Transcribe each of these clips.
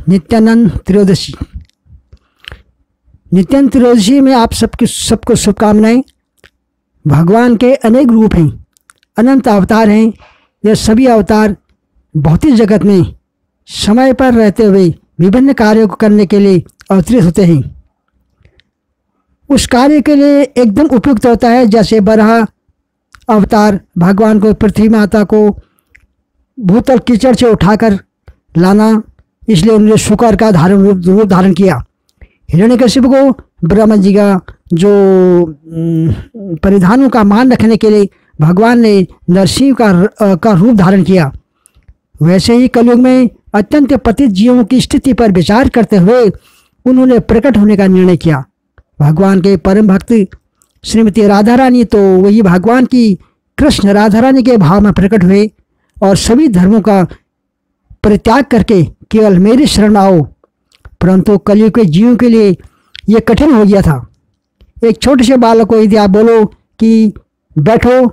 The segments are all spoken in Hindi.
नित्यानंद त्रयोदशी। नित्यानंद त्रयोदशी में आप सबको शुभकामनाएं। भगवान के अनेक रूप हैं, अनंत अवतार हैं। यह सभी अवतार भौतिक जगत में समय पर रहते हुए विभिन्न कार्यों को करने के लिए अवतरित होते हैं। उस कार्य के लिए एकदम उपयुक्त होता है। जैसे बराह अवतार भगवान को, पृथ्वी माता को भूतल कीचड़ से उठाकर लाना, इसलिए उन्होंने शुकर का रूप धारण किया। हिरण्यकशिपु को ब्रह्मा जी का जो परिधानों का मान रखने के लिए भगवान ने नरसिंह का रूप धारण किया। वैसे ही कलयुग में अत्यंत पतित जीवों की स्थिति पर विचार करते हुए उन्होंने प्रकट होने का निर्णय किया। भगवान के परम भक्त श्रीमती राधा रानी तो वही भगवान की कृष्ण राधा रानी के भाव में प्रकट हुए और सभी धर्मों का परित्याग करके केवल मेरी शरण आओ। परंतु कलयुग के जीवों के लिए यह कठिन हो गया था। एक छोटे से बालक को यदि आप बोलो कि बैठो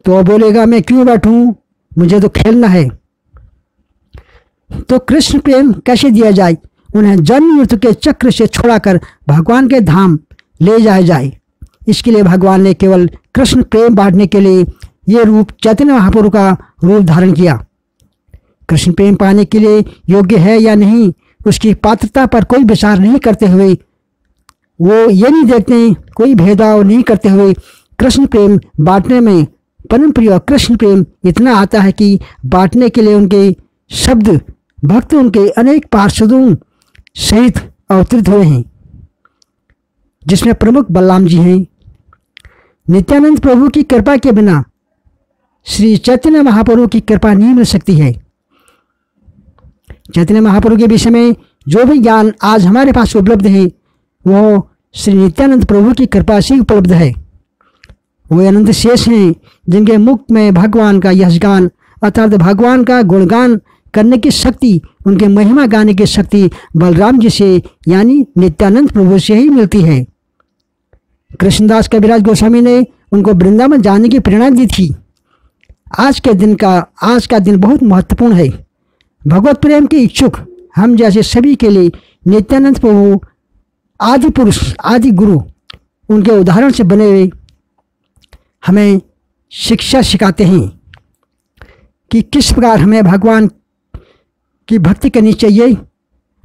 तो वह बोलेगा मैं क्यों बैठूं, मुझे तो खेलना है। तो कृष्ण प्रेम कैसे दिया जाए? उन्हें जन्म मृत्यु के चक्र से छुड़ाकर भगवान के धाम ले जाया जाए। इसके लिए भगवान ने केवल कृष्ण प्रेम बांटने के लिए ये रूप चैतन्य महाप्रभु का रूप धारण किया। कृष्ण प्रेम पाने के लिए योग्य है या नहीं, उसकी पात्रता पर कोई विचार नहीं करते हुए, वो ये नहीं देखते, कोई भेदभाव नहीं करते हुए कृष्ण प्रेम बांटने में परम प्रिय कृष्ण प्रेम इतना आता है कि बांटने के लिए उनके शब्द भक्त उनके अनेक पार्षदों सहित अवतरित हुए हैं, जिसमें प्रमुख बलराम जी हैं। नित्यानंद प्रभु की कृपा के बिना श्री चैतन्य महाप्रभु की कृपा नहीं मिल सकती है। चैतन्य महाप्रभु के विषय में जो भी ज्ञान आज हमारे पास उपलब्ध है वो श्री नित्यानंद प्रभु की कृपा से उपलब्ध है। वो अनंत शेष हैं जिनके मुख में भगवान का यशगान अर्थात भगवान का गुणगान करने की शक्ति, उनके महिमा गाने की शक्ति बलराम जी से यानी नित्यानंद प्रभु से ही मिलती है। कृष्णदास कविराज गोस्वामी ने उनको वृंदावन जाने की प्रेरणा दी थी। आज का दिन बहुत महत्वपूर्ण है। भगवत प्रेम के इच्छुक हम जैसे सभी के लिए नित्यानंद प्रभु आदि पुरुष आदि गुरु उनके उदाहरण से बने हुए हमें शिक्षा सिखाते हैं कि किस प्रकार हमें भगवान की भक्ति करनी चाहिए।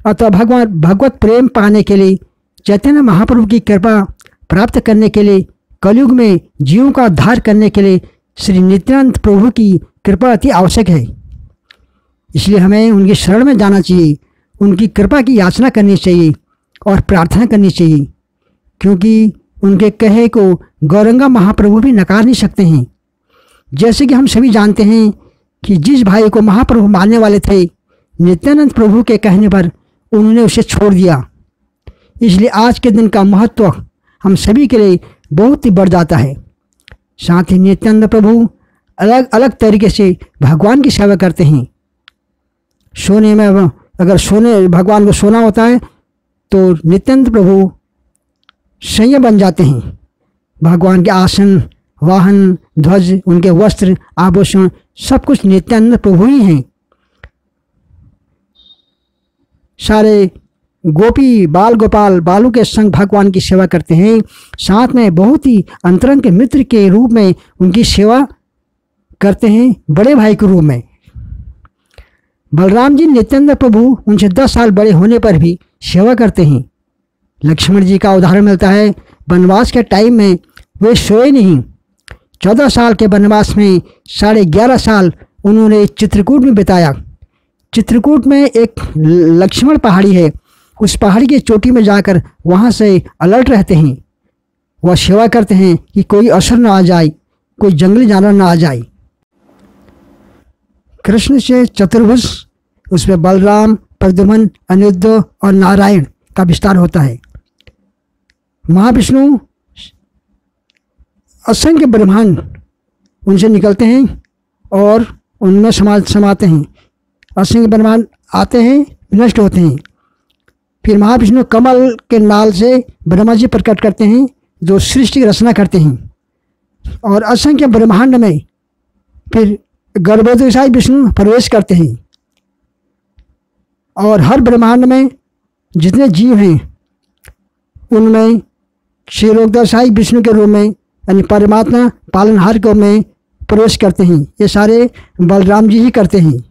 अतः भगवत प्रेम पाने के लिए चैतन्य महाप्रभु की कृपा प्राप्त करने के लिए कलयुग में जीवों का उद्धार करने के लिए श्री नित्यानंद प्रभु की कृपा अति आवश्यक है। इसलिए हमें उनकी शरण में जाना चाहिए, उनकी कृपा की याचना करनी चाहिए और प्रार्थना करनी चाहिए, क्योंकि उनके कहे को गौरंगा महाप्रभु भी नकार नहीं सकते हैं। जैसे कि हम सभी जानते हैं कि जिस भाई को महाप्रभु मानने वाले थे, नित्यानंद प्रभु के कहने पर उन्होंने उसे छोड़ दिया। इसलिए आज के दिन का महत्व हम सभी के लिए बहुत ही बढ़ जाता है। साथ ही नित्यानंद प्रभु अलग अलग तरीके से भगवान की सेवा करते हैं। सोने में अगर भगवान को सोना होता है तो नित्यानंद प्रभु संयम बन जाते हैं। भगवान के आसन, वाहन, ध्वज, उनके वस्त्र, आभूषण सब कुछ नित्यानंद प्रभु ही हैं। सारे गोपी बाल गोपाल बालू के संग भगवान की सेवा करते हैं। साथ में बहुत ही अंतरंग के मित्र के रूप में उनकी सेवा करते हैं, बड़े भाई के रूप में। बलराम जी नित्यानंद प्रभु उनसे 10 साल बड़े होने पर भी सेवा करते हैं। लक्ष्मण जी का उदाहरण मिलता है। वनवास के टाइम में वे सोए नहीं। 14 साल के वनवास में 11.5 साल उन्होंने चित्रकूट में बिताया। चित्रकूट में एक लक्ष्मण पहाड़ी है, उस पहाड़ी की चोटी में जाकर वहाँ से अलर्ट रहते हैं। वह सेवा करते हैं कि कोई असर ना आ जाए, कोई जंगली जानवर ना आ जाए। कृष्ण से चतुर्भुज, उसमें बलराम, प्रद्युम्न, अनिरुद्ध और नारायण का विस्तार होता है। महाविष्णु असंख्य ब्रह्मांड उनसे निकलते हैं और उनमें समाते हैं। असंख्य ब्रह्मांड आते हैं, नष्ट होते हैं। फिर महाविष्णु कमल के नाल से ब्रह्मा जी प्रकट करते हैं जो सृष्टि की रचना करते हैं। और असंख्य ब्रह्मांड में फिर गर्भोदय विष्णु प्रवेश करते हैं और हर ब्रह्मांड में जितने जीव हैं उनमें क्षीरोदशाई विष्णु के रूप में यानी परमात्मा पालनहार के रूप में प्रवेश करते हैं। ये सारे बलराम जी ही करते हैं।